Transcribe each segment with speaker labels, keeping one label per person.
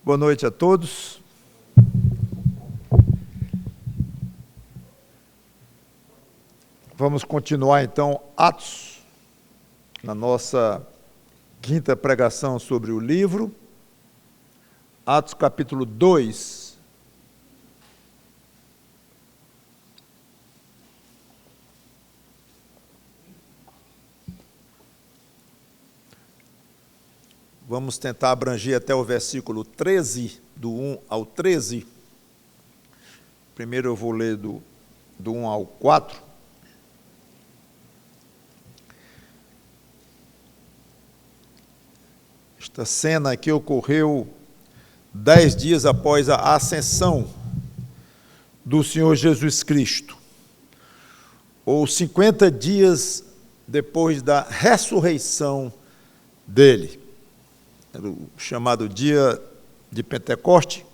Speaker 1: Boa noite a todos. Vamos continuar então Atos, na nossa quinta pregação sobre o livro. Atos capítulo 2. Vamos tentar abranger até o versículo 13, do 1 ao 13. Primeiro eu vou ler do 1 ao 4. Esta cena aqui ocorreu 10 dias após a ascensão do Senhor Jesus Cristo, ou 50 dias depois da ressurreição dele. Era o chamado dia de Pentecoste,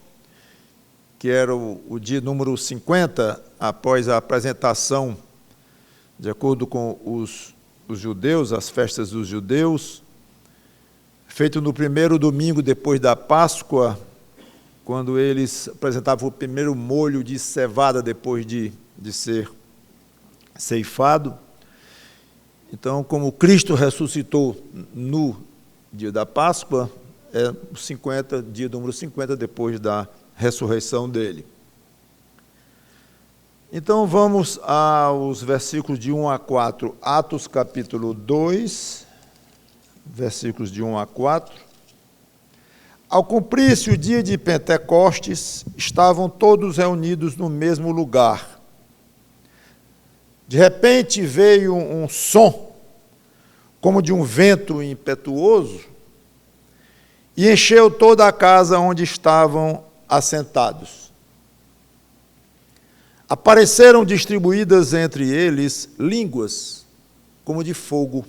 Speaker 1: que era o dia número 50 após a apresentação, de acordo com os judeus, as festas dos judeus, feito no primeiro domingo depois da Páscoa, quando eles apresentavam o primeiro molho de cevada depois de ser ceifado. Então, como Cristo ressuscitou no dia da Páscoa, é o dia número 50 depois da ressurreição dele. Então vamos aos versículos de 1 a 4, Atos capítulo 2, versículos de 1 a 4. Ao cumprir-se o dia de Pentecostes, estavam todos reunidos no mesmo lugar. De repente veio um som, como de um vento impetuoso, e encheu toda a casa onde estavam assentados. Apareceram distribuídas entre eles línguas como de fogo,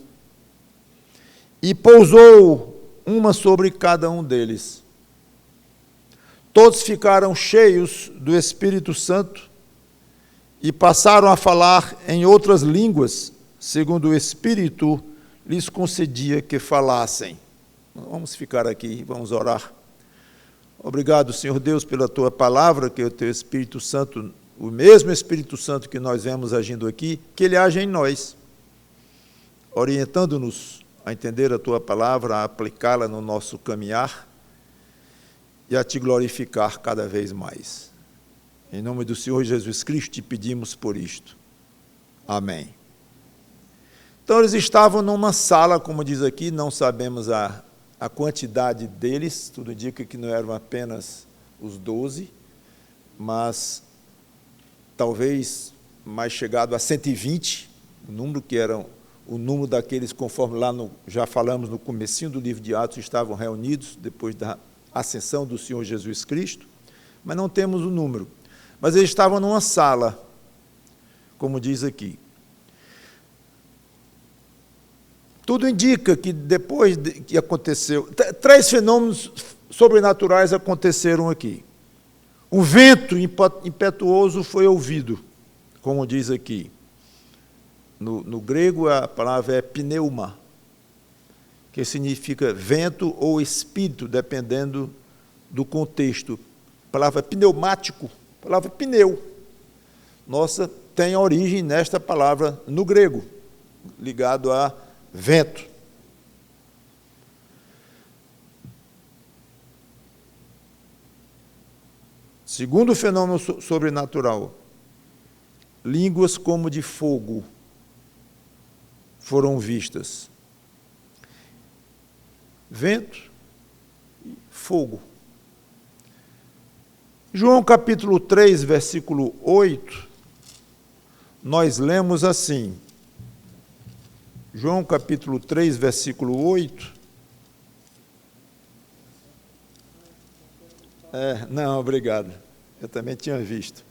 Speaker 1: e pousou uma sobre cada um deles. Todos ficaram cheios do Espírito Santo e passaram a falar em outras línguas, segundo o Espírito lhes concedia que falassem. Vamos ficar aqui e vamos orar. Obrigado, Senhor Deus, pela Tua palavra, que o Teu Espírito Santo, o mesmo Espírito Santo que nós vemos agindo aqui, que Ele age em nós, orientando-nos a entender a Tua palavra, a aplicá-la no nosso caminhar e a Te glorificar cada vez mais. Em nome do Senhor Jesus Cristo, te pedimos por isto. Amém. Então, eles estavam numa sala, como diz aqui, não sabemos a quantidade deles, tudo indica que não eram apenas os 12, mas talvez mais chegado a 120, o número que eram o número daqueles, conforme lá já falamos no comecinho do livro de Atos, estavam reunidos depois da ascensão do Senhor Jesus Cristo, mas não temos o número. Mas eles estavam numa sala, como diz aqui. Tudo indica que depois que aconteceu, 3 fenômenos sobrenaturais aconteceram aqui. Um vento impetuoso foi ouvido, como diz aqui. No grego a palavra é pneuma, que significa vento ou espírito, dependendo do contexto. A palavra pneumático, a palavra pneu, nossa, tem origem nesta palavra no grego, ligado a vento. Segundo fenômeno sobrenatural, línguas como de fogo foram vistas. Vento e fogo. João capítulo 3, versículo 8, nós lemos assim. João capítulo 3, versículo 8. Não, obrigado. Eu também tinha visto.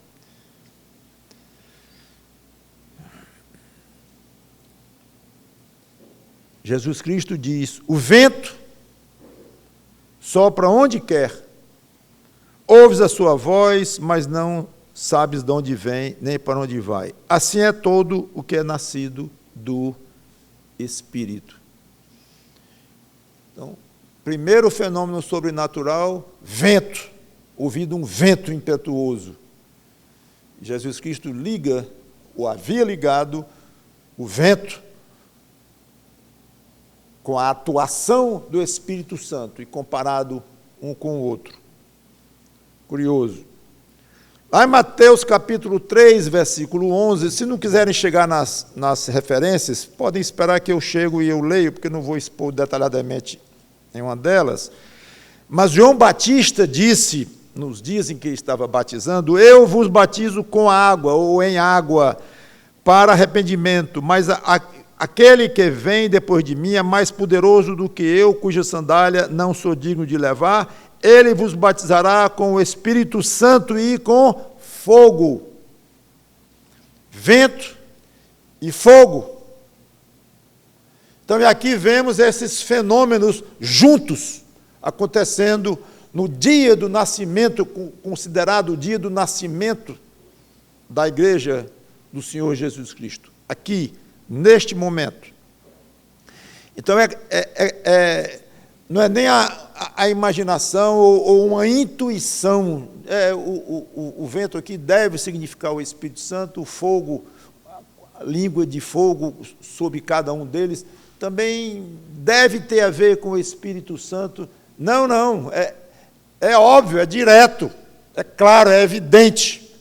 Speaker 1: Jesus Cristo diz: o vento sopra onde quer, ouves a sua voz, mas não sabes de onde vem, nem para onde vai. Assim é todo o que é nascido do Espírito. Então, Primeiro fenômeno sobrenatural, vento, ouvido um vento impetuoso. Jesus Cristo liga, ou havia ligado, o vento com a atuação do Espírito Santo e comparado um com o outro. Curioso. Lá em Mateus capítulo 3, versículo 11, se não quiserem chegar nas referências, podem esperar que eu chego e eu leio, porque não vou expor detalhadamente em uma delas. Mas João Batista disse, nos dias em que estava batizando, eu vos batizo com água, ou em água, para arrependimento, mas aquele que vem depois de mim é mais poderoso do que eu, cuja sandália não sou digno de levar. Ele vos batizará com o Espírito Santo e com fogo. Vento e fogo. Então, aqui vemos esses fenômenos juntos, acontecendo no dia do nascimento, considerado o dia do nascimento da igreja do Senhor Jesus Cristo. Aqui, neste momento. Então, não é nem a imaginação ou uma intuição. O vento aqui deve significar o Espírito Santo, o fogo, a língua de fogo sobre cada um deles, também deve ter a ver com o Espírito Santo. Não, é óbvio, é direto, é claro, é evidente.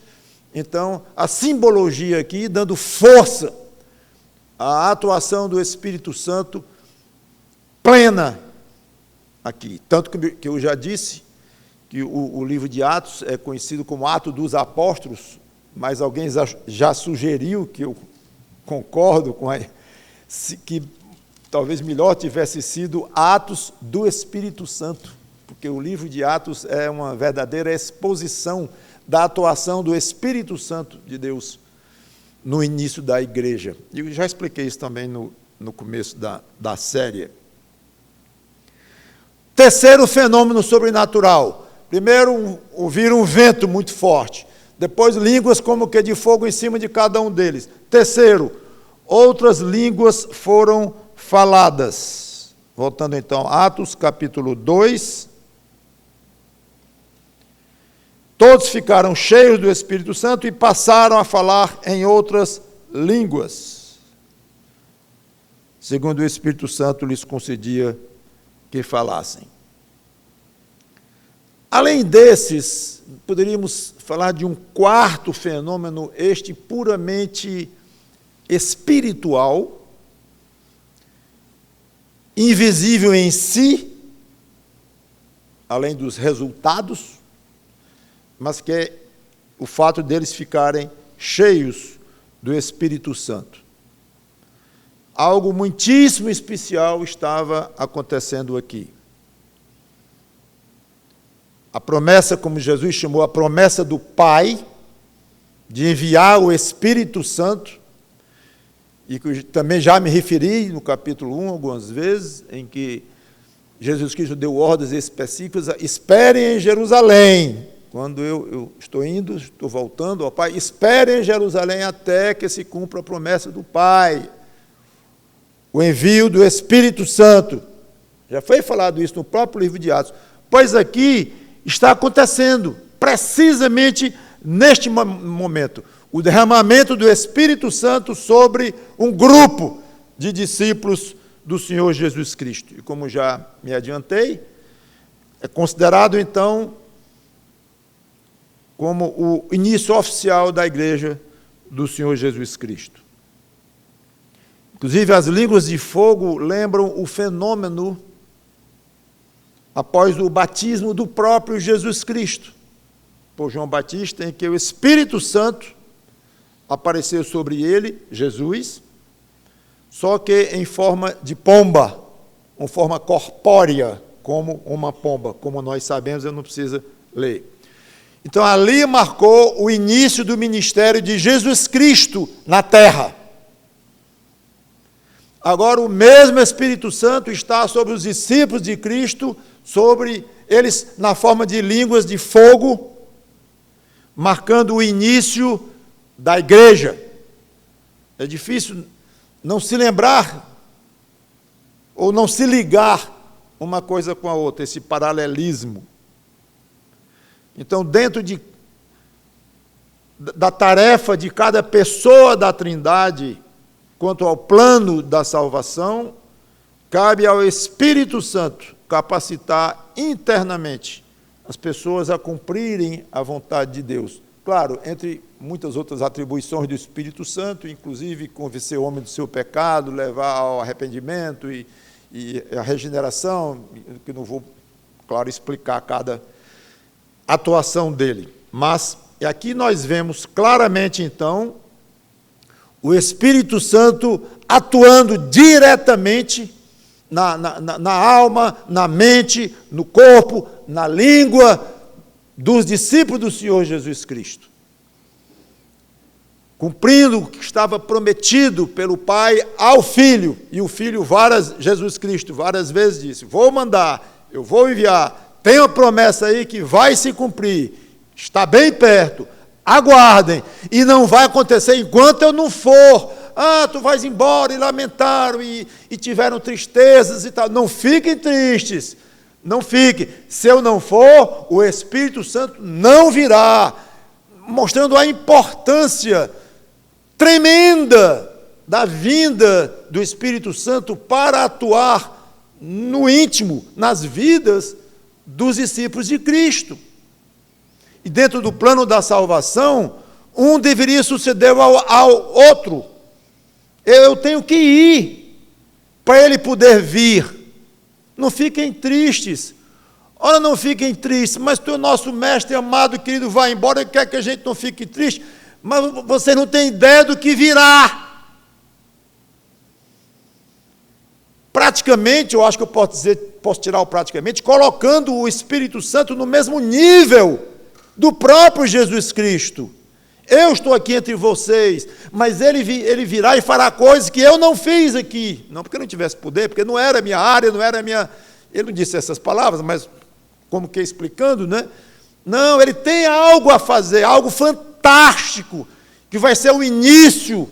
Speaker 1: Então, a simbologia aqui, dando força à atuação do Espírito Santo plena aqui. Tanto que eu já disse que o livro de Atos é conhecido como Atos dos Apóstolos, mas alguém já sugeriu, que eu concordo com que talvez melhor tivesse sido Atos do Espírito Santo, porque o livro de Atos é uma verdadeira exposição da atuação do Espírito Santo de Deus no início da igreja. E eu já expliquei isso também no começo da série. Terceiro fenômeno sobrenatural. Primeiro, ouvir um vento muito forte. Depois, línguas como que de fogo em cima de cada um deles. Terceiro, outras línguas foram faladas. Voltando então, Atos capítulo 2. Todos ficaram cheios do Espírito Santo e passaram a falar em outras línguas, segundo o Espírito Santo lhes concedia que falassem. Além desses, poderíamos falar de um quarto fenômeno, este puramente espiritual, invisível em si, além dos resultados, mas que é o fato deles ficarem cheios do Espírito Santo. Algo muitíssimo especial estava acontecendo aqui. A promessa, como Jesus chamou, a promessa do Pai, de enviar o Espírito Santo, e que também já me referi no capítulo 1 algumas vezes, em que Jesus Cristo deu ordens específicas, esperem em Jerusalém. Quando eu estou indo, estou voltando ao Pai, espere em Jerusalém até que se cumpra a promessa do Pai. O envio do Espírito Santo. Já foi falado isso no próprio livro de Atos. Pois aqui está acontecendo, precisamente neste momento, o derramamento do Espírito Santo sobre um grupo de discípulos do Senhor Jesus Cristo. E como já me adiantei, é considerado então como o início oficial da igreja do Senhor Jesus Cristo. Inclusive, as línguas de fogo lembram o fenômeno após o batismo do próprio Jesus Cristo, por João Batista, em que o Espírito Santo apareceu sobre ele, Jesus, só que em forma de pomba, uma forma corpórea, como uma pomba, como nós sabemos, eu não preciso ler. Então, ali marcou o início do ministério de Jesus Cristo na terra. Agora, o mesmo Espírito Santo está sobre os discípulos de Cristo, sobre eles na forma de línguas de fogo, marcando o início da igreja. É difícil não se lembrar ou não se ligar uma coisa com a outra, esse paralelismo. Então, dentro da tarefa de cada pessoa da Trindade, quanto ao plano da salvação, cabe ao Espírito Santo capacitar internamente as pessoas a cumprirem a vontade de Deus. Claro, entre muitas outras atribuições do Espírito Santo, inclusive convencer o homem do seu pecado, levar ao arrependimento e a regeneração, que não vou, claro, explicar cada atuação dele. Mas aqui nós vemos claramente, então, o Espírito Santo atuando diretamente na alma, na mente, no corpo, na língua dos discípulos do Senhor Jesus Cristo. Cumprindo o que estava prometido pelo Pai ao Filho, e o Filho, Jesus Cristo, várias vezes disse, vou mandar, eu vou enviar, tem uma promessa aí que vai se cumprir, está bem perto, aguardem, e não vai acontecer enquanto eu não for. Tu vais embora, e lamentaram, e tiveram tristezas e tal. Não fiquem tristes, não fiquem. Se eu não for, o Espírito Santo não virá, mostrando a importância tremenda da vinda do Espírito Santo para atuar no íntimo, nas vidas dos discípulos de Cristo. E dentro do plano da salvação, um deveria suceder ao outro. Eu tenho que ir para ele poder vir. Não fiquem tristes. Ora, não fiquem tristes, mas o nosso mestre amado e querido vai embora e quer que a gente não fique triste, mas você não tem ideia do que virá. Praticamente, eu acho que eu posso tirar o praticamente, colocando o Espírito Santo no mesmo nível do próprio Jesus Cristo. Eu estou aqui entre vocês, mas ele virá e fará coisas que eu não fiz aqui. Não porque eu não tivesse poder, porque não era a minha área, não era a minha... Ele não disse essas palavras, mas como que explicando, né? Não, ele tem algo a fazer, algo fantástico, que vai ser o início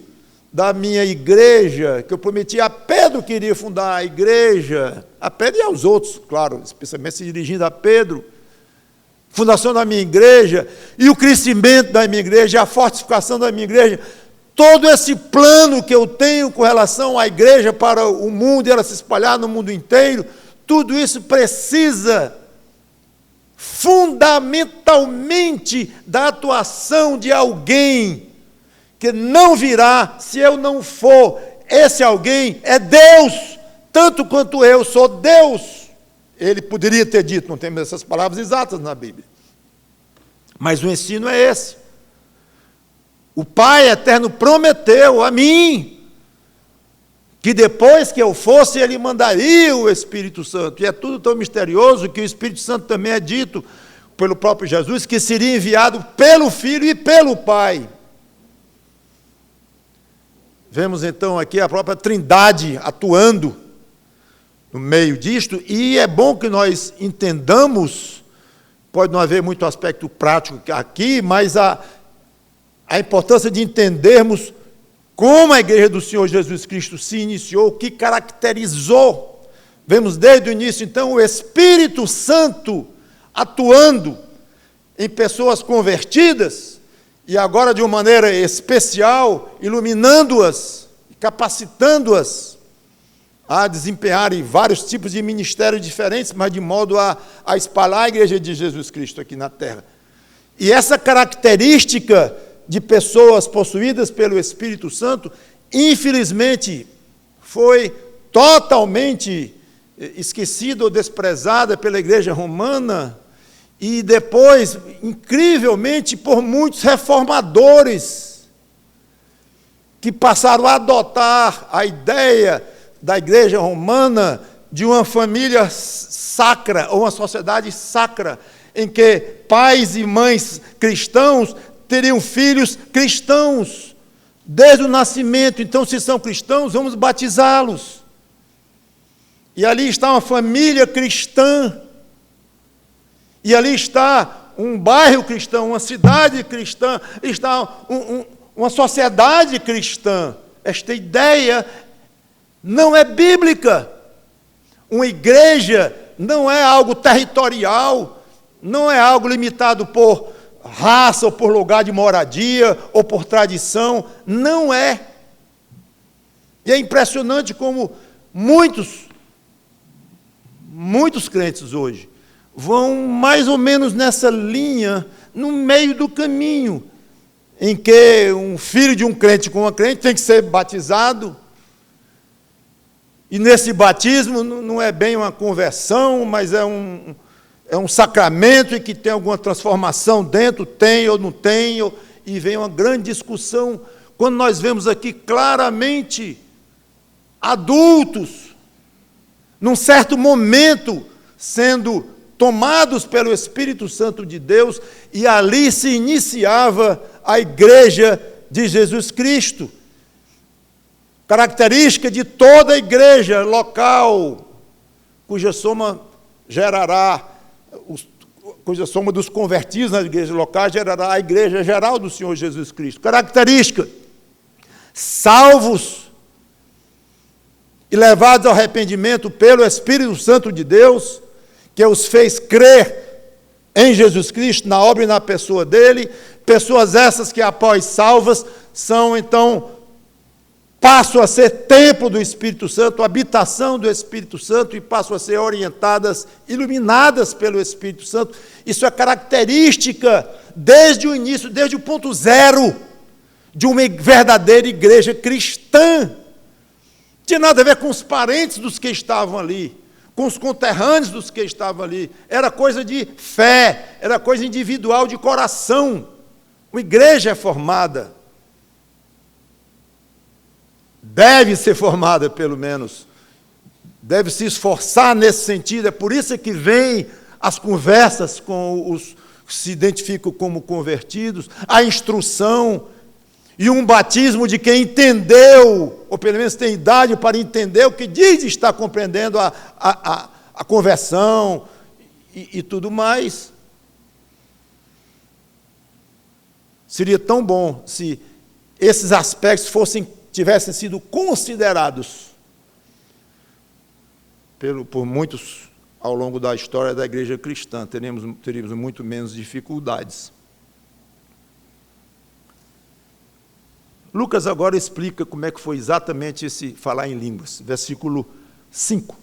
Speaker 1: da minha igreja, que eu prometi a Pedro que iria fundar a igreja, a Pedro e aos outros, claro, especialmente se dirigindo a Pedro, fundação da minha igreja, e o crescimento da minha igreja, a fortificação da minha igreja, todo esse plano que eu tenho com relação à igreja para o mundo, e ela se espalhar no mundo inteiro, tudo isso precisa fundamentalmente da atuação de alguém que não virá se eu não for. Esse alguém é Deus, tanto quanto eu sou Deus. Ele poderia ter dito, não temos essas palavras exatas na Bíblia, mas o ensino é esse. O Pai eterno prometeu a mim que depois que eu fosse, Ele mandaria o Espírito Santo, e é tudo tão misterioso que o Espírito Santo também é dito pelo próprio Jesus, que seria enviado pelo Filho e pelo Pai. Vemos então aqui a própria Trindade atuando no meio disto, e é bom que nós entendamos, pode não haver muito aspecto prático aqui, mas a importância de entendermos como a igreja do Senhor Jesus Cristo se iniciou, o que caracterizou. Vemos desde o início, então, o Espírito Santo atuando em pessoas convertidas, e agora de uma maneira especial, iluminando-as, capacitando-as a desempenharem vários tipos de ministérios diferentes, mas de modo a espalhar a igreja de Jesus Cristo aqui na terra. E essa característica de pessoas possuídas pelo Espírito Santo, infelizmente, foi totalmente esquecida ou desprezada pela igreja romana, e depois, incrivelmente, por muitos reformadores, que passaram a adotar a ideia da igreja romana de uma família sacra, ou uma sociedade sacra, em que pais e mães cristãos teriam filhos cristãos, desde o nascimento. Então, se são cristãos, vamos batizá-los. E ali está uma família cristã, e ali está um bairro cristão, uma cidade cristã, está uma sociedade cristã. Esta ideia não é bíblica. Uma igreja não é algo territorial, não é algo limitado por raça, ou por lugar de moradia, ou por tradição, não é. E é impressionante como muitos crentes hoje vão mais ou menos nessa linha, no meio do caminho, em que um filho de um crente com uma crente tem que ser batizado, e nesse batismo não é bem uma conversão, mas é um sacramento e que tem alguma transformação dentro, tem ou não tem, e vem uma grande discussão, quando nós vemos aqui claramente adultos, num certo momento, sendo tomados pelo Espírito Santo de Deus, e ali se iniciava a igreja de Jesus Cristo. Característica de toda igreja local, cuja soma gerará, cuja soma dos convertidos nas igrejas locais gerará a igreja geral do Senhor Jesus Cristo. Característica: salvos e levados ao arrependimento pelo Espírito Santo de Deus, que os fez crer em Jesus Cristo, na obra e na pessoa dele, pessoas essas que, após salvas, passam a ser templo do Espírito Santo, habitação do Espírito Santo, e passam a ser orientadas, iluminadas pelo Espírito Santo. Isso é característica, desde o início, desde o ponto zero, de uma verdadeira igreja cristã. Não tinha nada a ver com os parentes dos que estavam ali, com os conterrâneos dos que estavam ali. Era coisa de fé, era coisa individual, de coração. Uma igreja é formada, deve ser formada, pelo menos, deve se esforçar nesse sentido. É por isso que vem as conversas com os que se identificam como convertidos, a instrução e um batismo de quem entendeu, ou pelo menos tem idade para entender o que diz estar compreendendo a conversão e tudo mais. Seria tão bom se esses aspectos tivessem sido considerados por muitos ao longo da história da igreja cristã. Teríamos muito menos dificuldades. Lucas agora explica como é que foi exatamente esse falar em línguas. Versículo 5.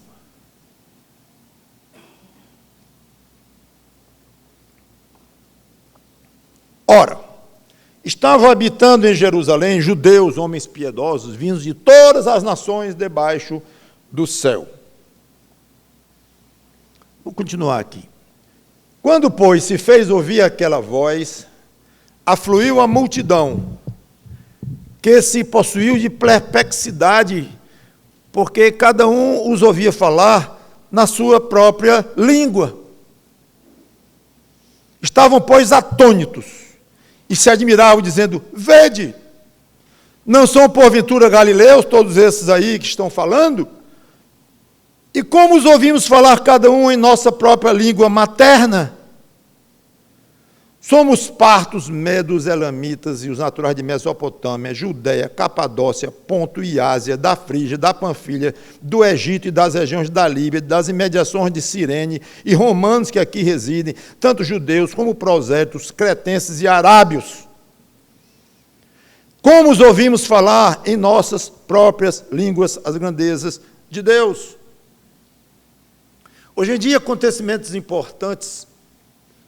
Speaker 1: Ora, estavam habitando em Jerusalém judeus, homens piedosos, vindos de todas as nações debaixo do céu. Vou continuar aqui. Quando, pois, se fez ouvir aquela voz, afluiu a multidão, que se possuiu de perplexidade, porque cada um os ouvia falar na sua própria língua. Estavam, pois, atônitos, e se admiravam, dizendo: vede, não são porventura galileus todos esses aí que estão falando? E como os ouvimos falar cada um em nossa própria língua materna? Somos partos, medos, elamitas e os naturais de Mesopotâmia, Judéia, Capadócia, Ponto e Ásia, da Frígia, da Panfilha, do Egito e das regiões da Líbia, das imediações de Cirene, e romanos que aqui residem, tanto judeus como prosélitos, cretenses e arábios. Como os ouvimos falar em nossas próprias línguas as grandezas de Deus? Hoje em dia, acontecimentos importantes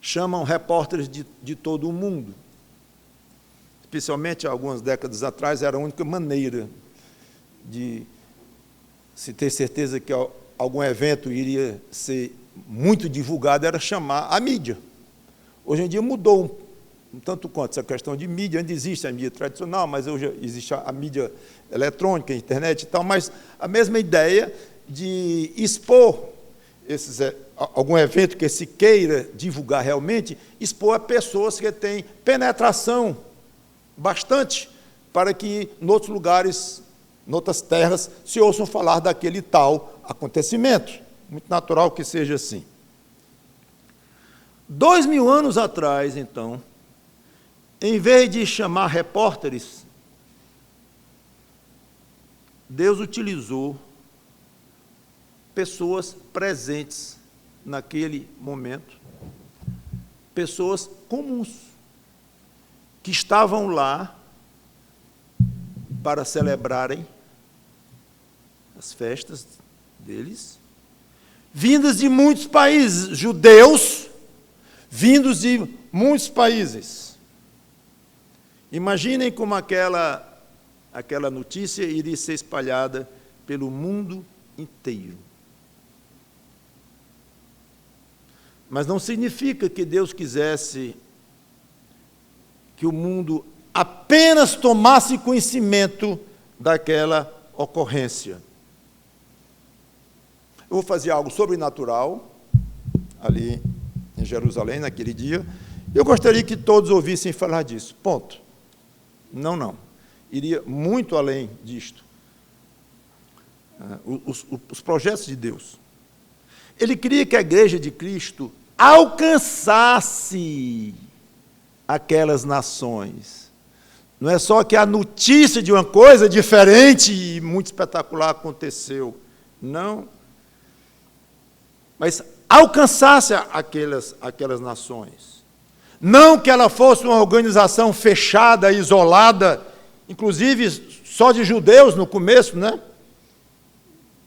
Speaker 1: chamam repórteres de todo o mundo. Especialmente, algumas décadas atrás, era a única maneira de se ter certeza que algum evento iria ser muito divulgado, era chamar a mídia. Hoje em dia mudou um tanto quanto essa questão de mídia. Ainda existe a mídia tradicional, mas hoje existe a mídia eletrônica, a internet e tal, mas a mesma ideia de expor algum evento que se queira divulgar realmente, expor a pessoas que têm penetração bastante para que, em outros lugares, em outras terras, se ouçam falar daquele tal acontecimento. Muito natural que seja assim. 2000 anos atrás, então, em vez de chamar repórteres, Deus utilizou pessoas presentes naquele momento, pessoas comuns, que estavam lá para celebrarem as festas deles, vindas de muitos países, judeus, vindos de muitos países. Imaginem como aquela notícia iria ser espalhada pelo mundo inteiro. Mas não significa que Deus quisesse que o mundo apenas tomasse conhecimento daquela ocorrência. Eu vou fazer algo sobrenatural ali em Jerusalém, naquele dia. Eu gostaria que todos ouvissem falar disso. Ponto. Não. Iria muito além disto. Os projetos de Deus. Ele queria que a igreja de Cristo alcançasse aquelas nações. Não é só que a notícia de uma coisa diferente e muito espetacular aconteceu. Não. Mas alcançasse aquelas nações. Não que ela fosse uma organização fechada, isolada, inclusive só de judeus no começo, né?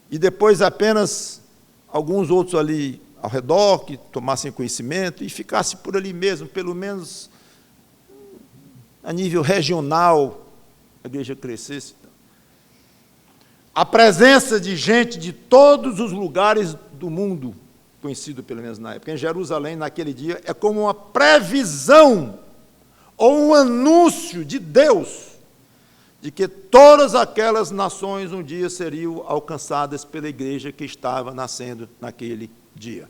Speaker 1: E depois apenas alguns outros ali ao redor que tomassem conhecimento e ficasse por ali mesmo, pelo menos a nível regional, a igreja crescesse. A presença de gente de todos os lugares do mundo, conhecido pelo menos na época, em Jerusalém, naquele dia, é como uma previsão ou um anúncio de Deus de que todas aquelas nações um dia seriam alcançadas pela igreja que estava nascendo naquele dia.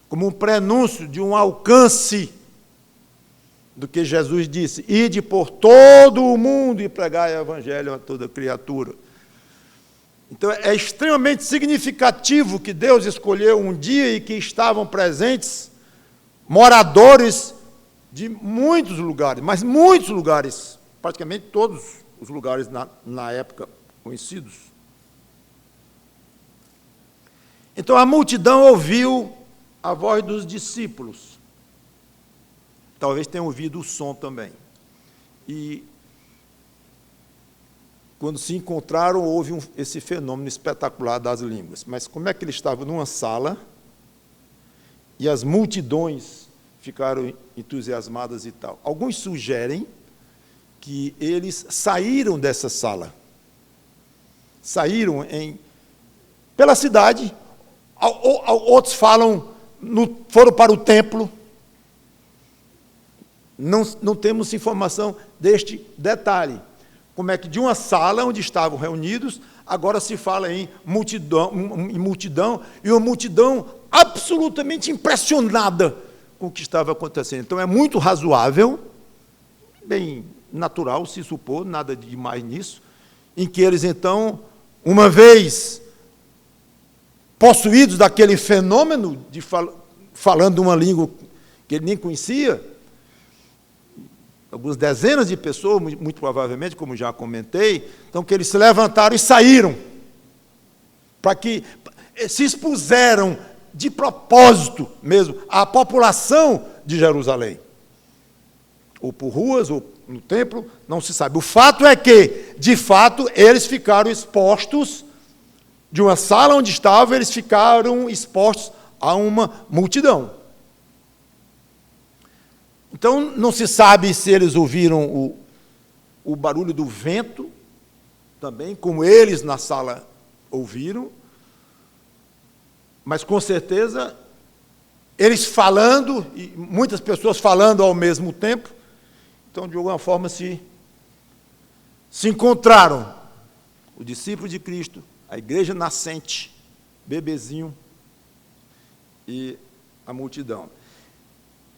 Speaker 1: Como um prenúncio de um alcance do que Jesus disse: ide por todo o mundo e pregai o evangelho a toda criatura. Então, é extremamente significativo que Deus escolheu um dia e que estavam presentes moradores de muitos lugares, mas muitos lugares, praticamente todos os lugares na época conhecidos. Então, a multidão ouviu a voz dos discípulos. Talvez tenham ouvido o som também. E quando se encontraram, houve esse fenômeno espetacular das línguas. Mas como é que eles estavam numa sala e as multidões ficaram entusiasmadas e tal? Alguns sugerem que eles saíram dessa sala. Saíram pela cidade. Outros falam, foram para o templo. Não temos informação deste detalhe. Como é que de uma sala onde estavam reunidos, agora se fala em multidão, e uma multidão absolutamente impressionada com o que estava acontecendo. Então, é muito razoável, bem natural se supor, nada de demais nisso, em que eles, então, uma vez possuídos daquele fenômeno, de falando uma língua que ele nem conhecia, algumas dezenas de pessoas, muito provavelmente, como já comentei, então que eles se levantaram e saíram, para que se expuseram de propósito mesmo à população de Jerusalém, ou por ruas, ou no templo, não se sabe. O fato é que, de fato, eles ficaram expostos, de uma sala onde estavam, eles ficaram expostos a uma multidão. Então, não se sabe se eles ouviram o barulho do vento, também, como eles na sala ouviram, mas, com certeza, eles falando, e muitas pessoas falando ao mesmo tempo, então, de alguma forma, se encontraram o discípulo de Cristo, a igreja nascente, bebezinho, e a multidão.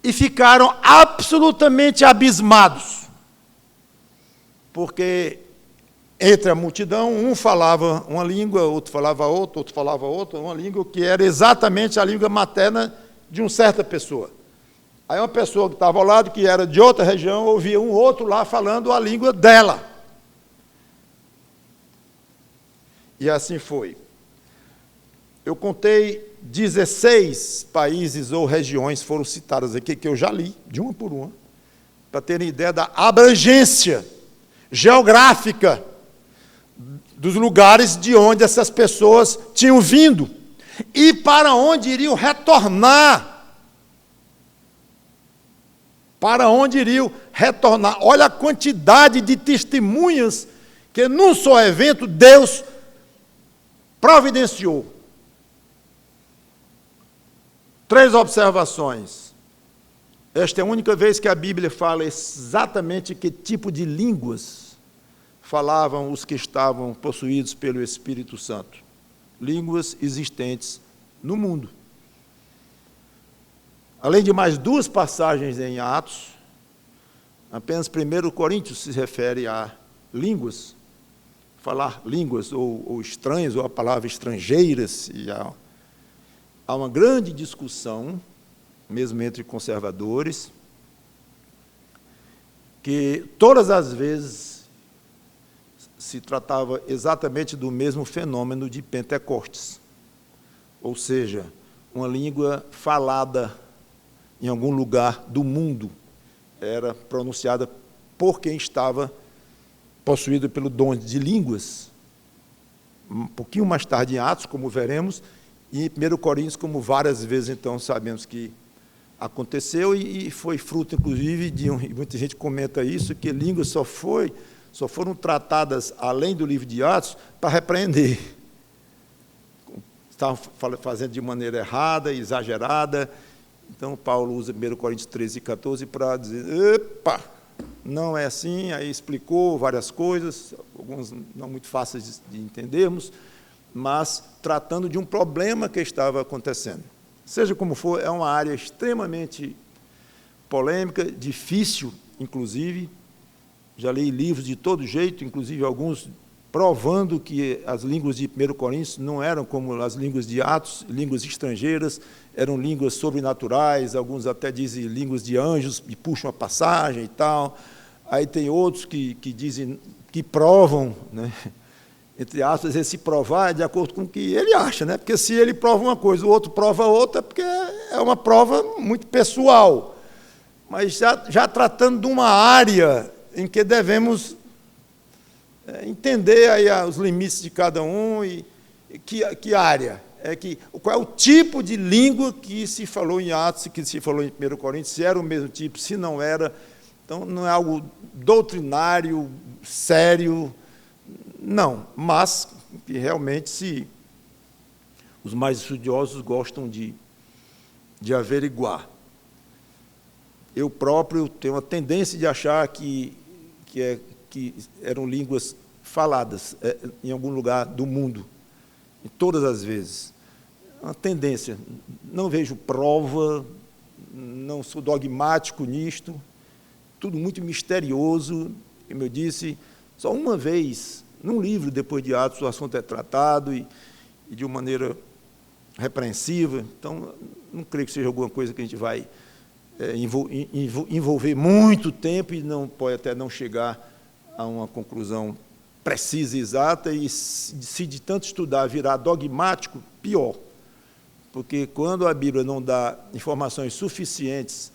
Speaker 1: E ficaram absolutamente abismados, porque entre a multidão, um falava uma língua, outro falava outra, uma língua que era exatamente a língua materna de uma certa pessoa. Aí uma pessoa que estava ao lado, que era de outra região, ouvia um outro lá falando a língua dela. E assim foi. Eu contei 16 países ou regiões foram citadas aqui, que eu já li, de uma por uma, para terem ideia da abrangência geográfica dos lugares de onde essas pessoas tinham vindo e para onde iriam retornar. Para onde iriam retornar. Olha a quantidade de testemunhas que num só evento Deus providenciou. 3 observações. Esta é a única vez que a Bíblia fala exatamente que tipo de línguas falavam os que estavam possuídos pelo Espírito Santo. Línguas existentes no mundo. Além de mais 2 passagens em Atos, apenas 1 Coríntios se refere a línguas, falar línguas ou estranhas, ou a palavra estrangeiras, e há uma grande discussão, mesmo entre conservadores, que todas as vezes se tratava exatamente do mesmo fenômeno de Pentecostes, ou seja, uma língua falada em algum lugar do mundo, era pronunciada por quem estava possuído pelo dom de línguas. Um pouquinho mais tarde em Atos, como veremos, e em 1 Coríntios, como várias vezes, então, sabemos que aconteceu, e foi fruto, inclusive, muita gente comenta isso, que línguas só foram tratadas, além do livro de Atos, para repreender. Estavam fazendo de maneira errada, exagerada. Então, Paulo usa 1 Coríntios 13 e 14 para dizer, epa, não é assim, aí explicou várias coisas, algumas não muito fáceis de entendermos, mas tratando de um problema que estava acontecendo. Seja como for, é uma área extremamente polêmica, difícil, inclusive. Já li livros de todo jeito, inclusive alguns provando que as línguas de 1 Coríntios não eram como as línguas de Atos, línguas estrangeiras, eram línguas sobrenaturais, alguns até dizem línguas de anjos, e puxam a passagem e tal. Aí tem outros que dizem, que provam, né? Entre aspas, esse provar é de acordo com o que ele acha, né? Porque se ele prova uma coisa, o outro prova outra, porque é uma prova muito pessoal. Mas já tratando de uma área em que devemos entender aí os limites de cada um e que área. Qual é o tipo de língua que se falou em Atos, que se falou em 1 Coríntios, se era o mesmo tipo, se não era. Então, não é algo doutrinário, sério, não. Mas, que realmente, os mais estudiosos gostam de averiguar. Eu próprio tenho uma tendência de achar que eram línguas faladas em algum lugar do mundo, em todas as vezes. Uma tendência. Não vejo prova, não sou dogmático nisto, tudo muito misterioso. Como eu disse, só uma vez, num livro, depois de Atos, o assunto é tratado e de uma maneira repreensiva. Então, não creio que seja alguma coisa que a gente vai envolver muito tempo e não pode até não chegar a uma conclusão precisa e exata, e se de tanto estudar virar dogmático, pior. Porque quando a Bíblia não dá informações suficientes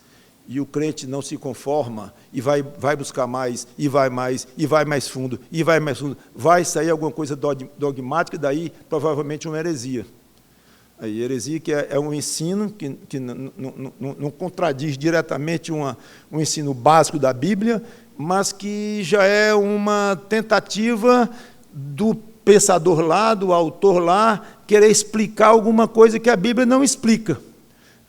Speaker 1: e o crente não se conforma e vai buscar mais, e vai mais fundo, vai sair alguma coisa dogmática, daí provavelmente uma heresia. A heresia que é um ensino que não contradiz diretamente um ensino básico da Bíblia, mas que já é uma tentativa do pensador lá, do autor lá, querer explicar alguma coisa que a Bíblia não explica.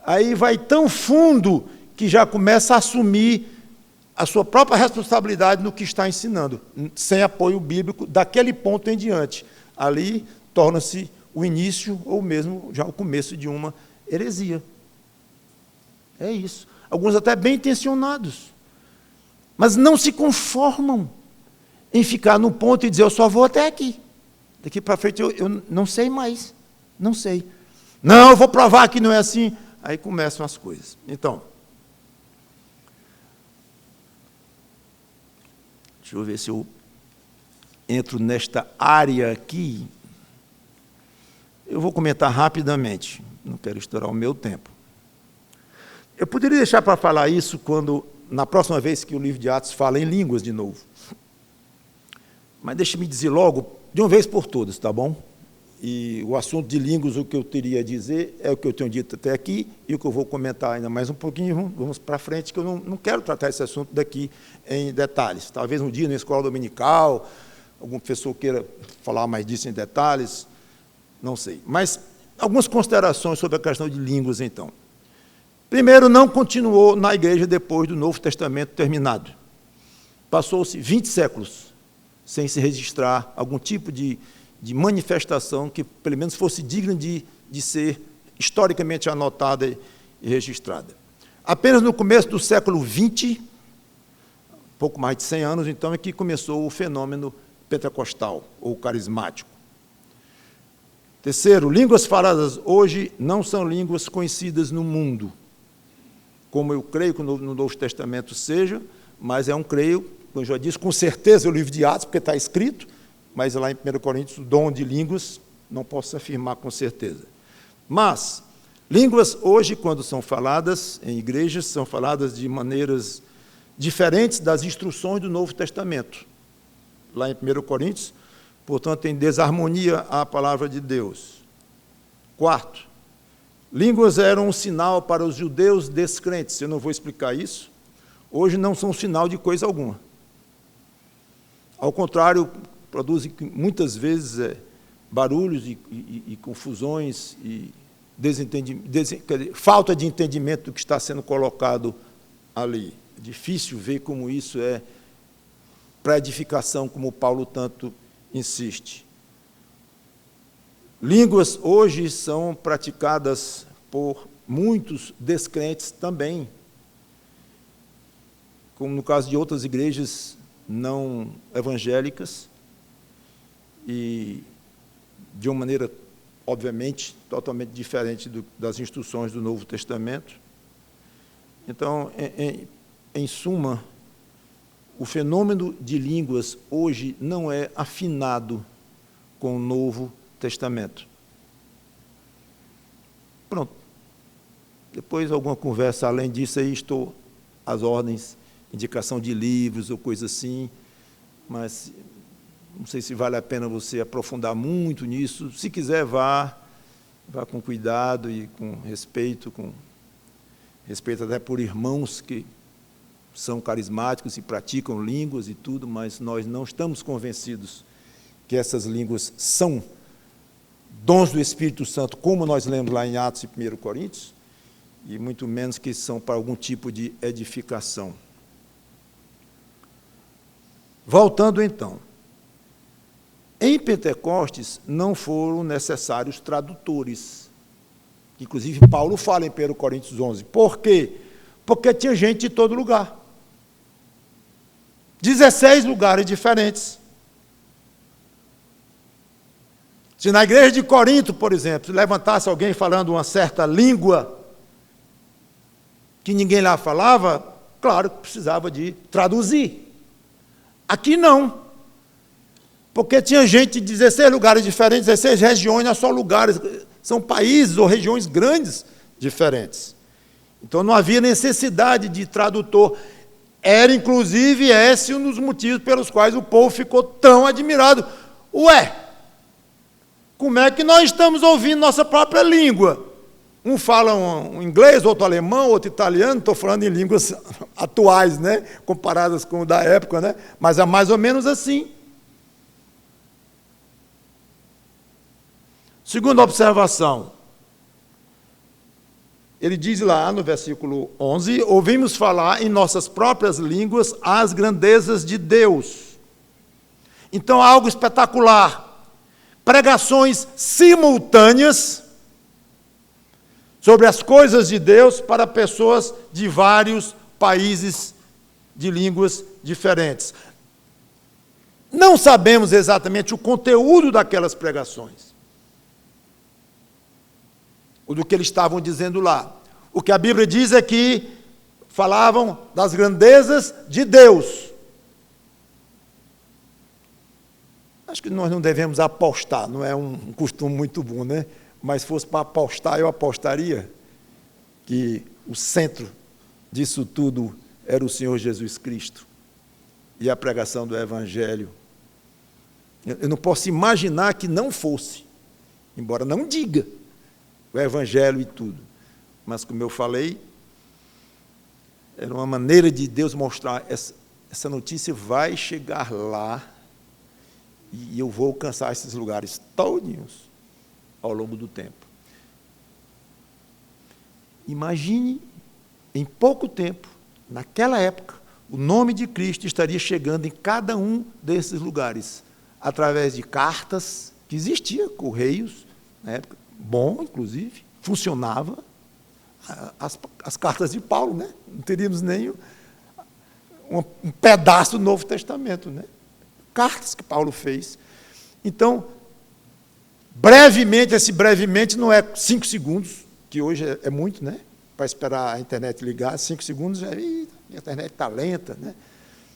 Speaker 1: Aí vai tão fundo que já começa a assumir a sua própria responsabilidade no que está ensinando, sem apoio bíblico daquele ponto em diante. Ali torna-se o início ou mesmo já o começo de uma heresia. É isso. Alguns até bem intencionados, mas não se conformam em ficar no ponto e dizer, eu só vou até aqui. Daqui para frente eu não sei mais. Não sei. Não, eu vou provar que não é assim. Aí começam as coisas. Então, deixa eu ver se eu entro nesta área aqui. Eu vou comentar rapidamente. não quero estourar o meu tempo. Eu poderia deixar para falar isso na próxima vez que o livro de Atos fala em línguas de novo. Mas deixe-me dizer logo, de uma vez por todas, tá bom? E o assunto de línguas, o que eu teria a dizer é o que eu tenho dito até aqui e o que eu vou comentar ainda mais um pouquinho, vamos para frente, que eu não quero tratar esse assunto daqui em detalhes. Talvez um dia na escola dominical, algum professor queira falar mais disso em detalhes, não sei. Mas algumas considerações sobre a questão de línguas, então. Primeiro, não continuou na igreja depois do Novo Testamento terminado. Passou-se 20 séculos sem se registrar algum tipo de manifestação que, pelo menos, fosse digna de ser historicamente anotada e registrada. Apenas no começo do século XX, pouco mais de 100 anos, então, é que começou o fenômeno pentecostal, ou carismático. Terceiro, línguas faladas hoje não são línguas conhecidas no mundo, como eu creio que no Novo Testamento seja, mas creio, como eu já disse, com certeza o livro de Atos, porque está escrito, mas lá em 1 Coríntios, o dom de línguas, não posso afirmar com certeza. Mas, línguas hoje, quando são faladas em igrejas, são faladas de maneiras diferentes das instruções do Novo Testamento. Lá em 1 Coríntios, portanto, em desarmonia à palavra de Deus. Quarto, línguas eram um sinal para os judeus descrentes. Eu não vou explicar isso. Hoje não são sinal de coisa alguma. Ao contrário, produzem muitas vezes barulhos e confusões e falta de entendimento do que está sendo colocado ali. É difícil ver como isso é para edificação, como Paulo tanto insiste. Línguas hoje são praticadas por muitos descrentes também, como no caso de outras igrejas não evangélicas, e de uma maneira, obviamente, totalmente diferente das instruções do Novo Testamento. Então, em suma, o fenômeno de línguas hoje não é afinado com o Novo Testamento. Pronto. Depois, alguma conversa além disso, aí estou às ordens, indicação de livros ou coisa assim, mas não sei se vale a pena você aprofundar muito nisso. Se quiser, vá com cuidado e com respeito até por irmãos que são carismáticos e praticam línguas e tudo, mas nós não estamos convencidos que essas línguas são dons do Espírito Santo, como nós lemos lá em Atos e 1 Coríntios, e muito menos que são para algum tipo de edificação. Voltando então, em Pentecostes não foram necessários tradutores. Inclusive, Paulo fala em 1 Coríntios 11. Por quê? Porque tinha gente de todo lugar. 16 lugares diferentes. Se na igreja de Corinto, por exemplo, se levantasse alguém falando uma certa língua que ninguém lá falava, claro que precisava de traduzir. Aqui não. Porque tinha gente de 16 lugares diferentes, 16 regiões, não só lugares, são países ou regiões grandes diferentes. Então não havia necessidade de tradutor. Era, inclusive, esse um dos motivos pelos quais o povo ficou tão admirado. Ué, como é que nós estamos ouvindo nossa própria língua? Um fala um inglês, outro alemão, outro italiano, estou falando em línguas atuais, né? Comparadas com o da época, né? Mas é mais ou menos assim. Segunda observação, ele diz lá no versículo 11, ouvimos falar em nossas próprias línguas as grandezas de Deus. Então, algo espetacular, pregações simultâneas sobre as coisas de Deus para pessoas de vários países de línguas diferentes. Não sabemos exatamente o conteúdo daquelas pregações, o do que eles estavam dizendo lá. O que a Bíblia diz é que falavam das grandezas de Deus. Acho que nós não devemos apostar, não é um costume muito bom, né? mas fosse para apostar, eu apostaria que o centro disso tudo era o Senhor Jesus Cristo e a pregação do Evangelho. Eu não posso imaginar que não fosse, embora não diga o Evangelho e tudo. Mas, como eu falei, era uma maneira de Deus mostrar, essa notícia vai chegar lá e eu vou alcançar esses lugares todinhos ao longo do tempo. Imagine, em pouco tempo, naquela época, o nome de Cristo estaria chegando em cada um desses lugares, através de cartas, que existia, correios, na época, bom, inclusive, funcionava, as cartas de Paulo, né? Não teríamos nem um pedaço do Novo Testamento, né? Cartas que Paulo fez. Então, brevemente, esse brevemente não é 5 segundos, que hoje é muito, né? Para esperar a internet ligar, 5 segundos, já, a internet está lenta, né?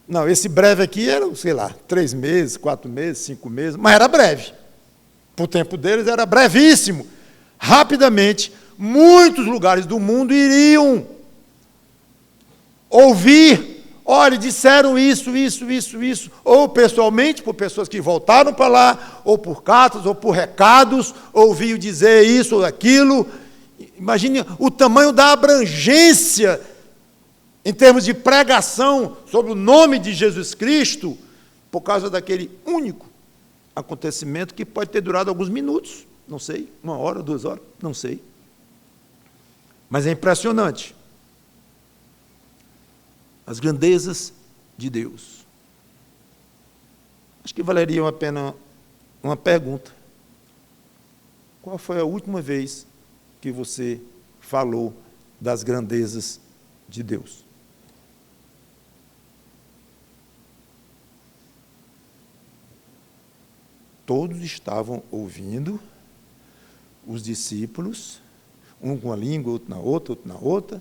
Speaker 1: Não, esse breve aqui era, sei lá, 3 meses, 4 meses, 5 meses, mas era breve. Para o tempo deles era brevíssimo. Rapidamente, muitos lugares do mundo iriam ouvir, olha, disseram isso, ou pessoalmente, por pessoas que voltaram para lá, ou por cartas, ou por recados, ouviam dizer isso ou aquilo. Imagine o tamanho da abrangência em termos de pregação sobre o nome de Jesus Cristo, por causa daquele único acontecimento que pode ter durado alguns minutos, não sei, 1 hora, 2 horas, não sei. Mas é impressionante. As grandezas de Deus. Acho que valeria a pena uma pergunta. Qual foi a última vez que você falou das grandezas de Deus? Todos estavam ouvindo, os discípulos, um com a língua, outro na outra,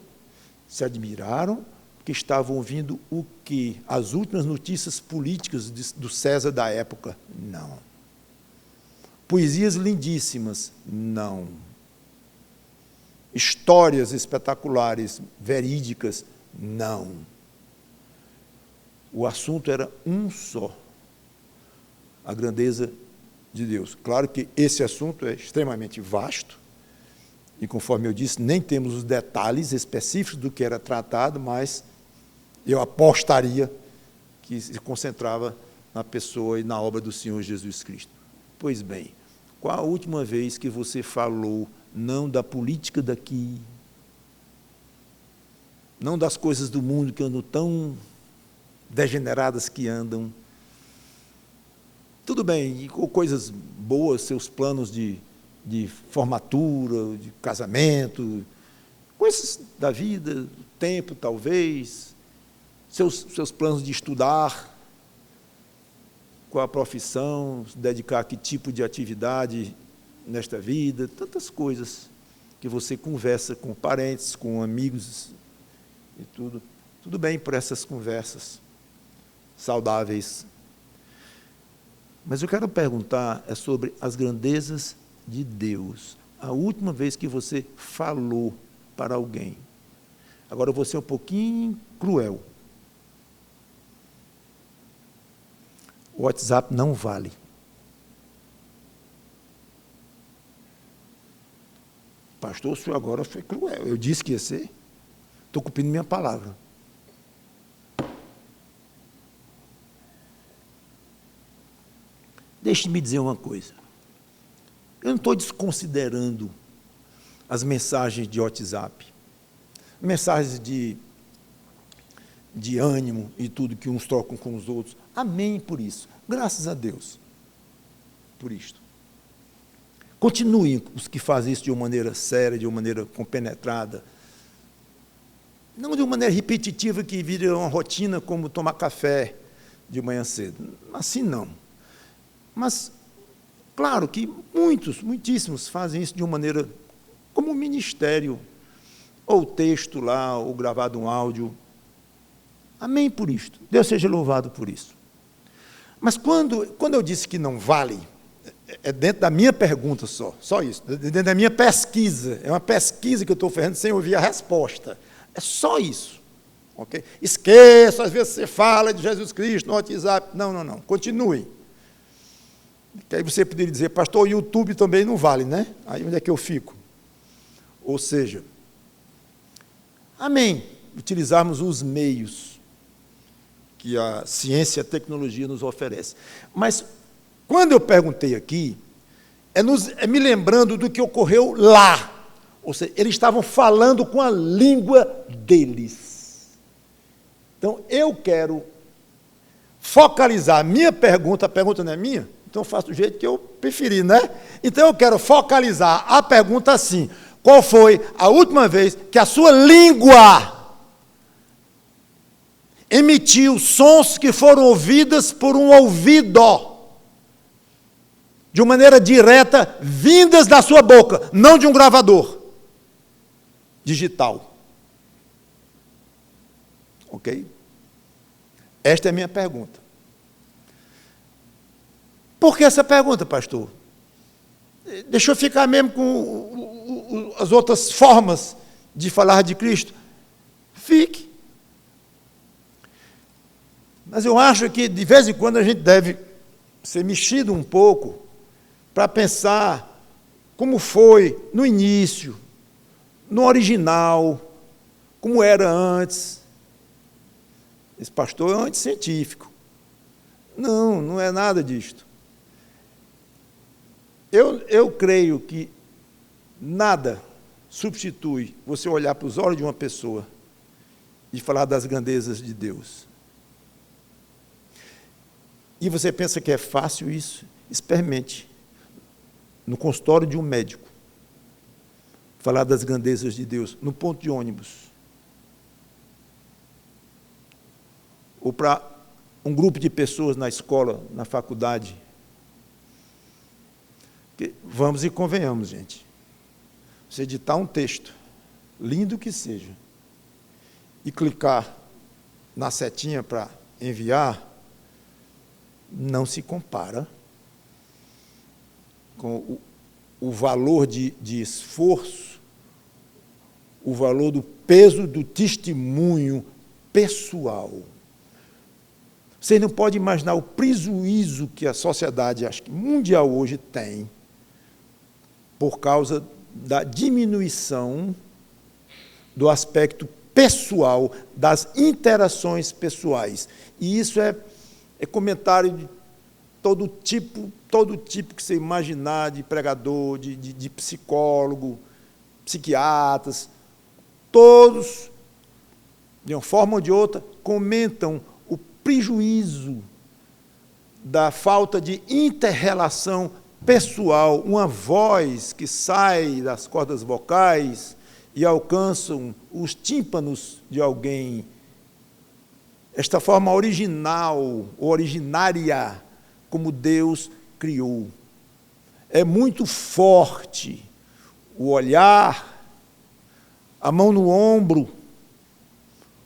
Speaker 1: se admiraram, porque estavam ouvindo o quê? As últimas notícias políticas do César da época? Não. Poesias lindíssimas? Não. Histórias espetaculares, verídicas? Não. O assunto era um só: a grandeza de Deus. Claro que esse assunto é extremamente vasto, e conforme eu disse, nem temos os detalhes específicos do que era tratado, mas eu apostaria que se concentrava na pessoa e na obra do Senhor Jesus Cristo. Pois bem, qual a última vez que você falou não da política daqui, não das coisas do mundo que andam tão degeneradas que andam? Tudo bem, coisas boas, seus planos de formatura, de casamento, coisas da vida, tempo talvez, seus planos de estudar, qual a profissão, se dedicar a que tipo de atividade nesta vida, tantas coisas que você conversa com parentes, com amigos e tudo. Tudo bem por essas conversas saudáveis. Mas eu quero perguntar sobre as grandezas de Deus. A última vez que você falou para alguém. Agora eu vou ser um pouquinho cruel. O WhatsApp não vale. Pastor, o senhor agora foi cruel. Eu disse que ia ser. Estou cumprindo minha palavra. Deixe-me dizer uma coisa. Eu não estou desconsiderando as mensagens de WhatsApp, mensagens de ânimo e tudo que uns trocam com os outros. Amém por isso. Graças a Deus por isto. Continuem os que fazem isso de uma maneira séria, de uma maneira compenetrada. Não de uma maneira repetitiva que vira uma rotina como tomar café de manhã cedo. Assim não. Mas, claro que muitíssimos fazem isso de uma maneira como um ministério, ou texto lá, ou gravado um áudio. Amém por isto. Deus seja louvado por isso. Mas quando eu disse que não vale, é dentro da minha pergunta só isso, dentro da minha pesquisa. É uma pesquisa que eu estou fazendo sem ouvir a resposta. É só isso. Okay? Esqueça, às vezes você fala de Jesus Cristo no WhatsApp. Não. Continue. Que aí você poderia dizer, pastor, o YouTube também não vale, né? Aí onde é que eu fico? Ou seja, amém, utilizarmos os meios que a ciência e a tecnologia nos oferece. Mas, quando eu perguntei aqui, é me lembrando do que ocorreu lá. Ou seja, eles estavam falando com a língua deles. Então, eu quero focalizar a minha pergunta, a pergunta não é minha, então eu faço do jeito que eu preferir, né? Então, eu quero focalizar a pergunta assim: qual foi a última vez que a sua língua emitiu sons que foram ouvidos por um ouvido, de uma maneira direta, vindas da sua boca, não de um gravador digital? Ok? Esta é a minha pergunta. Por que essa pergunta, pastor? Deixa eu ficar mesmo com as outras formas de falar de Cristo. Fique. Mas eu acho que, de vez em quando, a gente deve ser mexido um pouco para pensar como foi no início, no original, como era antes. Esse pastor é um anticientífico. Não é nada disto. Eu creio que nada substitui você olhar para os olhos de uma pessoa e falar das grandezas de Deus. E você pensa que é fácil isso? Experimente. No consultório de um médico, falar das grandezas de Deus, no ponto de ônibus. Ou para um grupo de pessoas na escola, na faculdade. Vamos e convenhamos, gente. Você editar um texto, lindo que seja, e clicar na setinha para enviar, não se compara com o valor de esforço, o valor do peso do testemunho pessoal. Você não pode imaginar o prejuízo que a sociedade, acho que mundial hoje, tem por causa da diminuição do aspecto pessoal, das interações pessoais. E isso é comentário de todo tipo que você imaginar, de pregador, de psicólogo, psiquiatras, todos, de uma forma ou de outra, comentam o prejuízo da falta de inter-relação pessoal, uma voz que sai das cordas vocais e alcançam os tímpanos de alguém. Esta forma original, originária, como Deus criou. É muito forte o olhar, a mão no ombro,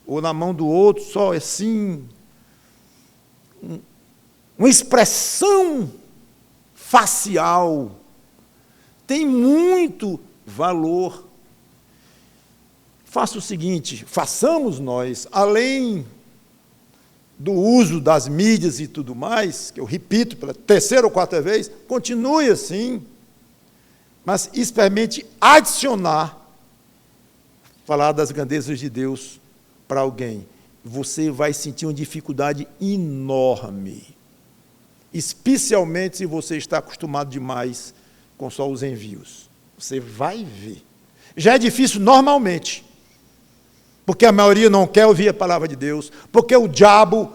Speaker 1: ou na mão do outro, só assim, uma expressão facial, tem muito valor. Faça o seguinte, façamos nós, além do uso das mídias e tudo mais, que eu repito pela terceira ou quarta vez, continue assim, mas experimente adicionar, falar das grandezas de Deus para alguém. Você vai sentir uma dificuldade enorme, especialmente se você está acostumado demais com só os envios. Você vai ver. Já é difícil normalmente, porque a maioria não quer ouvir a palavra de Deus, porque o diabo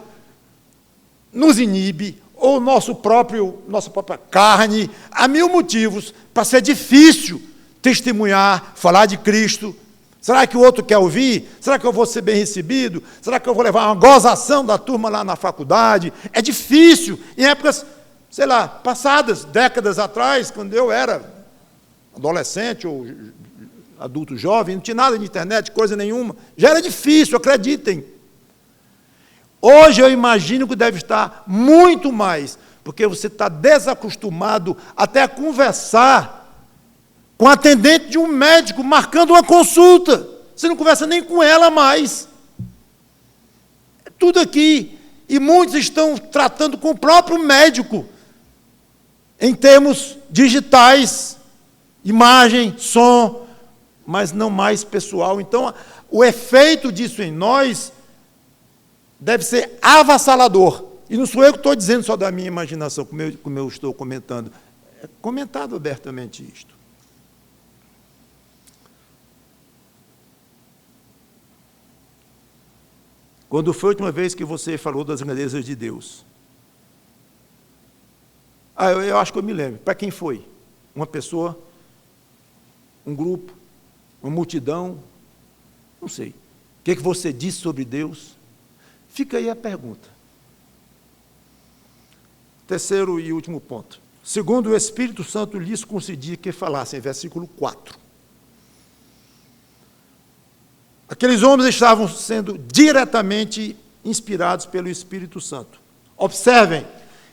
Speaker 1: nos inibe, ou nossa própria carne, há mil motivos para ser difícil testemunhar, falar de Cristo. Será que o outro quer ouvir? Será que eu vou ser bem recebido? Será que eu vou levar uma gozação da turma lá na faculdade? É difícil. Em épocas, sei lá, passadas, décadas atrás, quando eu era adolescente ou adulto jovem, não tinha nada de internet, coisa nenhuma. Já era difícil, acreditem. Hoje eu imagino que deve estar muito mais, porque você está desacostumado até a conversar com a atendente de um médico, marcando uma consulta. Você não conversa nem com ela mais. É tudo aqui. E muitos estão tratando com o próprio médico, em termos digitais, imagem, som, mas não mais pessoal. Então, o efeito disso em nós deve ser avassalador. E não sou eu que estou dizendo só da minha imaginação, como eu estou comentando. É comentado abertamente isto. Quando foi a última vez que você falou das grandezas de Deus? Eu acho que eu me lembro. Para quem foi? Uma pessoa? Um grupo? Uma multidão? Não sei. O que você disse sobre Deus? Fica aí a pergunta. Terceiro e último ponto. Segundo o Espírito Santo lhes concedia que falassem, versículo 4. Aqueles homens estavam sendo diretamente inspirados pelo Espírito Santo. Observem,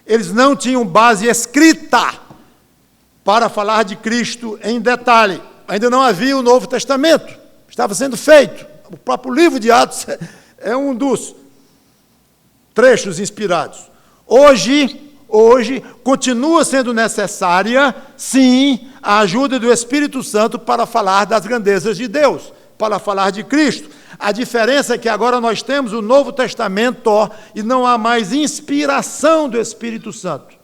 Speaker 1: eles não tinham base escrita para falar de Cristo em detalhe. Ainda não havia o Novo Testamento. Estava sendo feito. O próprio livro de Atos é um dos trechos inspirados. Hoje, continua sendo necessária, sim, a ajuda do Espírito Santo para falar das grandezas de Deus, para falar de Cristo. A diferença é que agora nós temos o Novo Testamento e não há mais inspiração do Espírito Santo.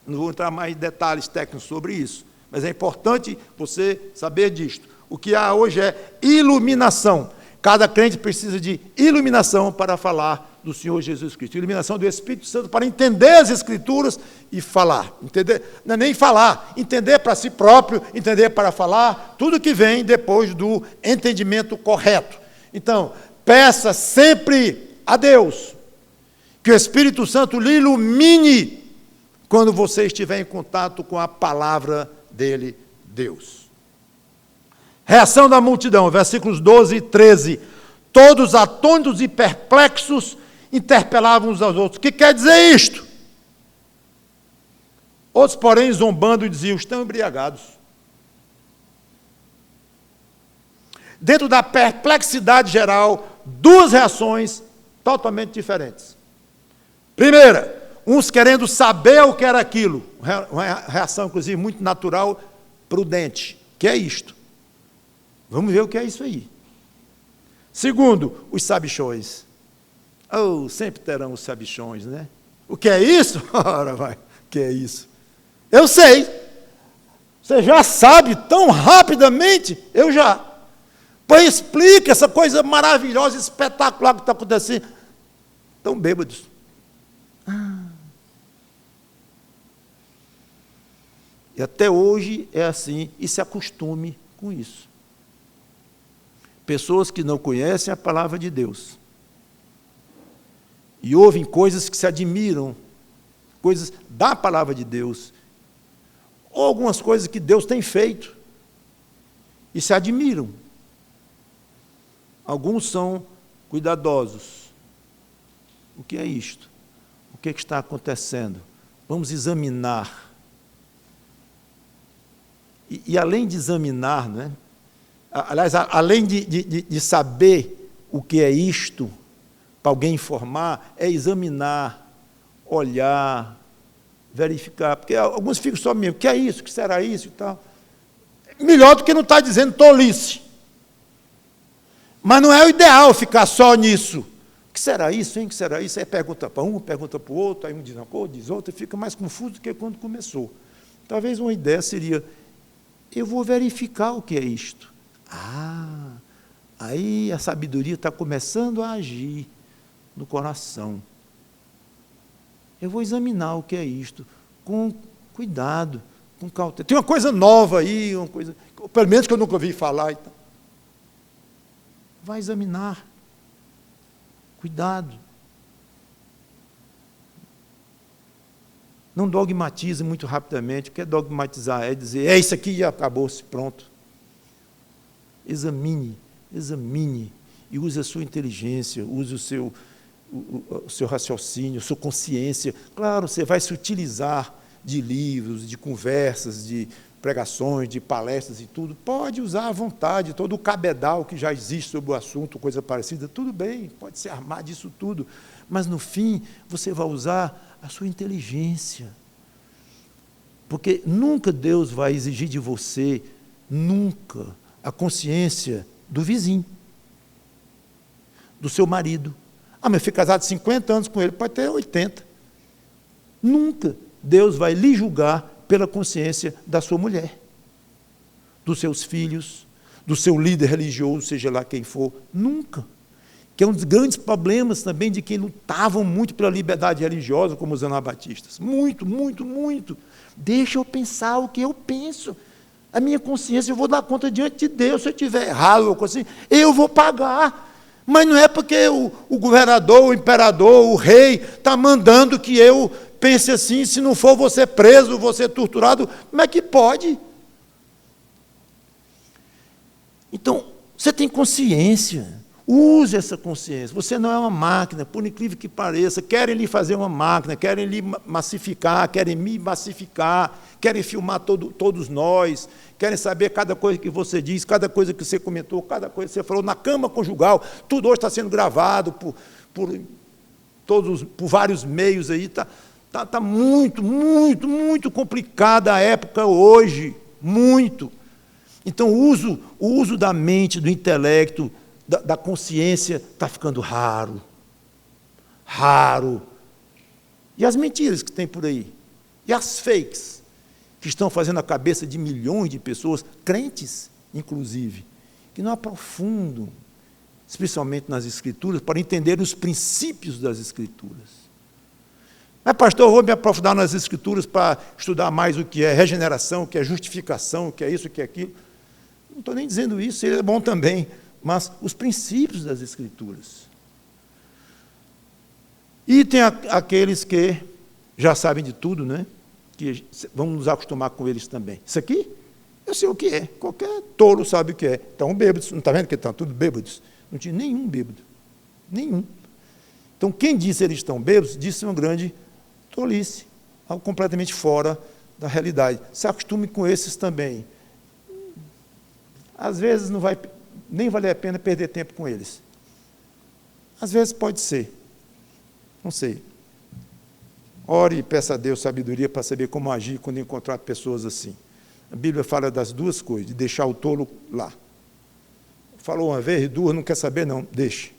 Speaker 1: Não vou entrar mais em detalhes técnicos sobre isso, mas é importante você saber disto. O que há hoje é iluminação. Cada crente precisa de iluminação para falar do Senhor Jesus Cristo. Iluminação do Espírito Santo para entender as Escrituras e falar. Entender, não é nem falar, entender para si próprio, entender para falar, tudo que vem depois do entendimento correto. Então, peça sempre a Deus que o Espírito Santo lhe ilumine quando você estiver em contato com a palavra dele, Deus. Reação da multidão, versículos 12 e 13. Todos atônitos e perplexos interpelavam uns aos outros. O que quer dizer isto? Outros, porém, zombando, diziam, estão embriagados. Dentro da perplexidade geral, duas reações totalmente diferentes. Primeira, uns querendo saber o que era aquilo, uma reação, inclusive, muito natural, prudente, que é isto. Vamos ver o que é isso aí. Segundo, os sabichões. Sempre terão os sabichões, né? O que é isso? Ora, vai, o que é isso? Eu sei. Você já sabe tão rapidamente? Eu já. Pois explica essa coisa maravilhosa, espetacular que está acontecendo. Estão bêbados. E até hoje é assim, e se acostume com isso. Pessoas que não conhecem a palavra de Deus e ouvem coisas que se admiram, coisas da palavra de Deus, ou algumas coisas que Deus tem feito e se admiram. Alguns são cuidadosos. O que é isto? O que está acontecendo? Vamos examinar. E além de examinar, né? Aliás, além de saber o que é isto, para alguém informar, é examinar, olhar, verificar. Porque alguns ficam só mesmo, o que é isso, o que será isso e tal. Melhor do que não estar dizendo tolice. Mas não é o ideal ficar só nisso. O que será isso, hein? O que será isso? Aí pergunta para um, pergunta para o outro, aí um diz uma coisa, diz outra, e fica mais confuso do que quando começou. Talvez uma ideia seria, eu vou verificar o que é isto. Aí a sabedoria está começando a agir no coração. Eu vou examinar o que é isto, com cuidado, com cautela. Tem uma coisa nova aí, uma coisa, pelo menos que eu nunca ouvi falar. Então. Vai examinar. Cuidado. Não dogmatize muito rapidamente. O que é dogmatizar? É dizer, é isso aqui e acabou-se, pronto. Examine, e use a sua inteligência, use o seu o seu raciocínio, a sua consciência. Claro, você vai se utilizar de livros, de conversas, de pregações, de palestras e tudo. Pode usar à vontade todo o cabedal que já existe sobre o assunto, coisa parecida. Tudo bem, pode se armar disso tudo. Mas, no fim, você vai usar a sua inteligência. Porque nunca Deus vai exigir de você, nunca, a consciência do vizinho, do seu marido. Mas eu fui casado 50 anos com ele, pode ter 80. Nunca Deus vai lhe julgar pela consciência da sua mulher, dos seus filhos, do seu líder religioso, seja lá quem for. Nunca. Que é um dos grandes problemas também de quem lutavam muito pela liberdade religiosa, como os anabatistas. Muito, muito, muito. Deixa eu pensar o que eu penso. A minha consciência, eu vou dar conta diante de Deus. Se eu estiver errado, ou coisa assim, eu vou pagar. Mas não é porque o governador, o imperador, o rei está mandando que eu pense assim. Se não for, vou ser preso, vou ser torturado. Como é que pode? Então, você tem consciência. Use essa consciência. Você não é uma máquina, por incrível que pareça. Querem lhe fazer uma máquina, querem lhe massificar, querem me massificar, querem filmar todos nós, querem saber cada coisa que você diz, cada coisa que você comentou, cada coisa que você falou na cama conjugal. Tudo hoje está sendo gravado por vários meios aí. Está muito, muito, muito complicada a época hoje. Muito. Então, o uso da mente, do intelecto, da consciência está ficando raro. Raro. E as mentiras que tem por aí? E as fakes que estão fazendo a cabeça de milhões de pessoas, crentes, inclusive, que não aprofundam, especialmente nas Escrituras, para entender os princípios das Escrituras. Mas, pastor, eu vou me aprofundar nas Escrituras para estudar mais o que é regeneração, o que é justificação, o que é isso, o que é aquilo. Não estou nem dizendo isso, ele é bom também. Mas os princípios das Escrituras. E tem aqueles que já sabem de tudo, né? Que vamos nos acostumar com eles também. Isso aqui, eu sei o que é. Qualquer tolo sabe o que é. Estão bêbados, não está vendo que estão tudo bêbados? Não tinha nenhum bêbado. Nenhum. Então, quem disse eles estão bêbados, disse uma grande tolice. Algo completamente fora da realidade. Se acostume com esses também. Às vezes não vai... nem vale a pena perder tempo com eles. Às vezes pode ser. Não sei. Ore e peça a Deus sabedoria para saber como agir quando encontrar pessoas assim. A Bíblia fala das duas coisas, de deixar o tolo lá. Falou uma vez, duas, não quer saber, não, deixe.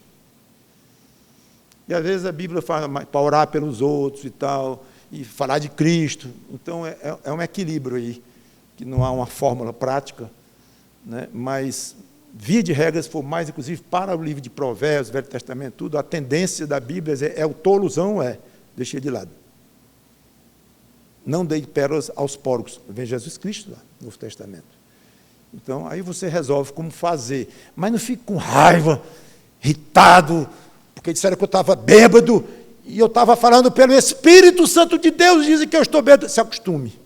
Speaker 1: E às vezes a Bíblia fala para orar pelos outros e tal, e falar de Cristo. Então é um equilíbrio aí, que não há uma fórmula prática, né? Mas... via de regra, se for mais, inclusive, para o livro de Provérbios, Velho Testamento, tudo, a tendência da Bíblia é o tolozão, deixa ele de lado. Não dê pérolas aos porcos. Vem Jesus Cristo lá, no Novo Testamento. Então, aí você resolve como fazer. Mas não fique com raiva, irritado, porque disseram que eu estava bêbado, e eu estava falando pelo Espírito Santo de Deus, dizem que eu estou bêbado. Se acostume.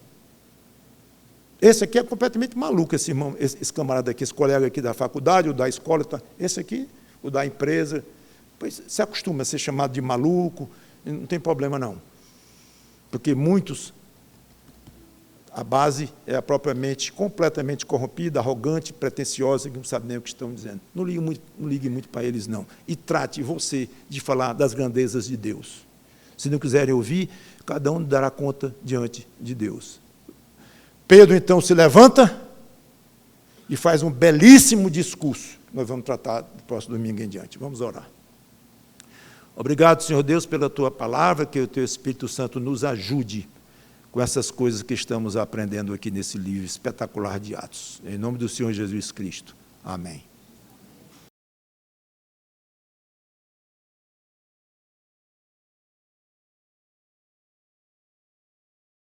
Speaker 1: Esse aqui é completamente maluco, esse irmão, esse camarada aqui, esse colega aqui da faculdade, ou da escola, esse aqui, o da empresa, pois se acostuma a ser chamado de maluco, não tem problema não. Porque muitos, a base é propriamente, completamente corrompida, arrogante, pretensiosa, que não sabe nem o que estão dizendo. Não ligue muito para eles não. E trate você de falar das grandezas de Deus. Se não quiserem ouvir, cada um dará conta diante de Deus. Pedro, então, se levanta e faz um belíssimo discurso. Nós vamos tratar do próximo domingo em diante. Vamos orar. Obrigado, Senhor Deus, pela Tua palavra, que o Teu Espírito Santo nos ajude com essas coisas que estamos aprendendo aqui nesse livro espetacular de Atos. Em nome do Senhor Jesus Cristo. Amém.